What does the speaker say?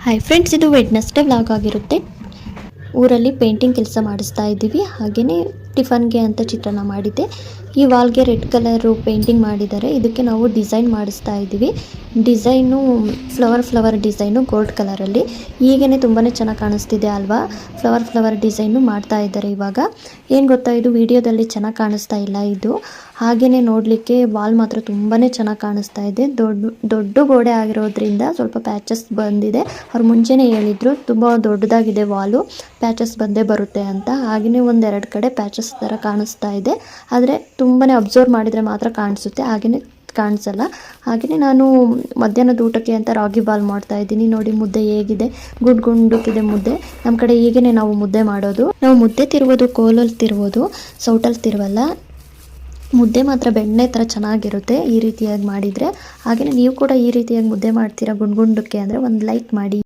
Hi friends, ಇದು Wednesday vlog ಆಗಿರುತ್ತೆ. ಊರಲ್ಲಿ ಪೇಂಟಿಂಗ್ ಕೆಲಸ ಮಾಡಿಸ್ತಾ ಇದ್ದೀವಿ. ಹಾಗೆಯೇ ಟಿಫನ್ಗೆ ಅಂತ ಚಿತ್ರಣ ಮಾಡಿದ್ದೆ. ಈ ವಾಲ್ಗೆ ರೆಡ್ ಕಲರು ಪೇಂಟಿಂಗ್ ಮಾಡಿದ್ದಾರೆ. ಇದಕ್ಕೆ ನಾವು ಡಿಸೈನ್ ಮಾಡಿಸ್ತಾ ಇದ್ದೀವಿ. ಡಿಸೈನು ಫ್ಲವರ್ ಡಿಸೈನು ಗೋಲ್ಡ್ ಕಲರಲ್ಲಿ. ಈಗೇನೆ ತುಂಬಾ ಚೆನ್ನಾಗಿ ಕಾಣಿಸ್ತಿದೆ ಅಲ್ವಾ? ಫ್ಲವರ್ ಡಿಸೈನು ಮಾಡ್ತಾ ಇದ್ದಾರೆ ಇವಾಗ. ಏನು ಗೊತ್ತಾ, ಇದು ವಿಡಿಯೋದಲ್ಲಿ ಚೆನ್ನಾಗಿ ಕಾಣಿಸ್ತಾ ಇಲ್ಲ ಇದು. ಹಾಗೆಯೇ ನೋಡಲಿಕ್ಕೆ ವಾಲ್ ಮಾತ್ರ ತುಂಬಾ ಚೆನ್ನಾಗಿ ಕಾಣಿಸ್ತಾ ಇದೆ. ದೊಡ್ಡ ಗೋಡೆ ಆಗಿರೋದ್ರಿಂದ ಸ್ವಲ್ಪ ಪ್ಯಾಚಸ್ ಬಂದಿದೆ. ಅವ್ರು ಮುಂಚೆನೇ ಹೇಳಿದ್ರು ತುಂಬ ದೊಡ್ಡದಾಗಿದೆ ವಾಲು, ಪ್ಯಾಚಸ್ ಬಂದೇ ಬರುತ್ತೆ ಅಂತ. ಹಾಗೆಯೇ ಒಂದೆರಡು ಕಡೆ ಪ್ಯಾಚಸ್ ಥರ ಕಾಣಿಸ್ತಾ ಇದೆ. ಆದರೆ ತುಂಬಾ ಅಬ್ಸರ್ವ್ ಮಾಡಿದರೆ ಮಾತ್ರ ಕಾಣಿಸುತ್ತೆ, ಹಾಗೆಯೇ ಕಾಣಿಸಲ್ಲ. ಹಾಗೆಯೇ ನಾನು ಮಧ್ಯಾಹ್ನದ ಊಟಕ್ಕೆ ಅಂತ ರಾಗಿ ಬಾಲ್ ಮಾಡ್ತಾ ಇದ್ದೀನಿ. ನೋಡಿ ಮುದ್ದೆ ಹೇಗಿದೆ, ಗುಂಡುಕ್ಕಿದೆ ಮುದ್ದೆ. ನಮ್ಮ ಕಡೆ ಹೀಗೇ ನಾವು ಮುದ್ದೆ ಮಾಡೋದು. ನಾವು ಮುದ್ದೆ ತಿರುವುದು ಕೋಲಲ್ಲಿ ತಿರುವುದು, ಸೌಟಲ್ಲಿ ತಿರುವಲ್ಲ. ಮುದ್ದೆ ಮಾತ್ರ ಬೆಣ್ಣೆ ಥರ ಚೆನ್ನಾಗಿರುತ್ತೆ ಈ ರೀತಿಯಾಗಿ ಮಾಡಿದರೆ. ಹಾಗೆಯೇ ನೀವು ಕೂಡ ಈ ರೀತಿಯಾಗಿ ಮುದ್ದೆ ಮಾಡ್ತೀರಾ ಗುಂಡುಕ್ಕೆ ಅಂದರೆ ಒಂದು ಲೈಕ್ ಮಾಡಿ.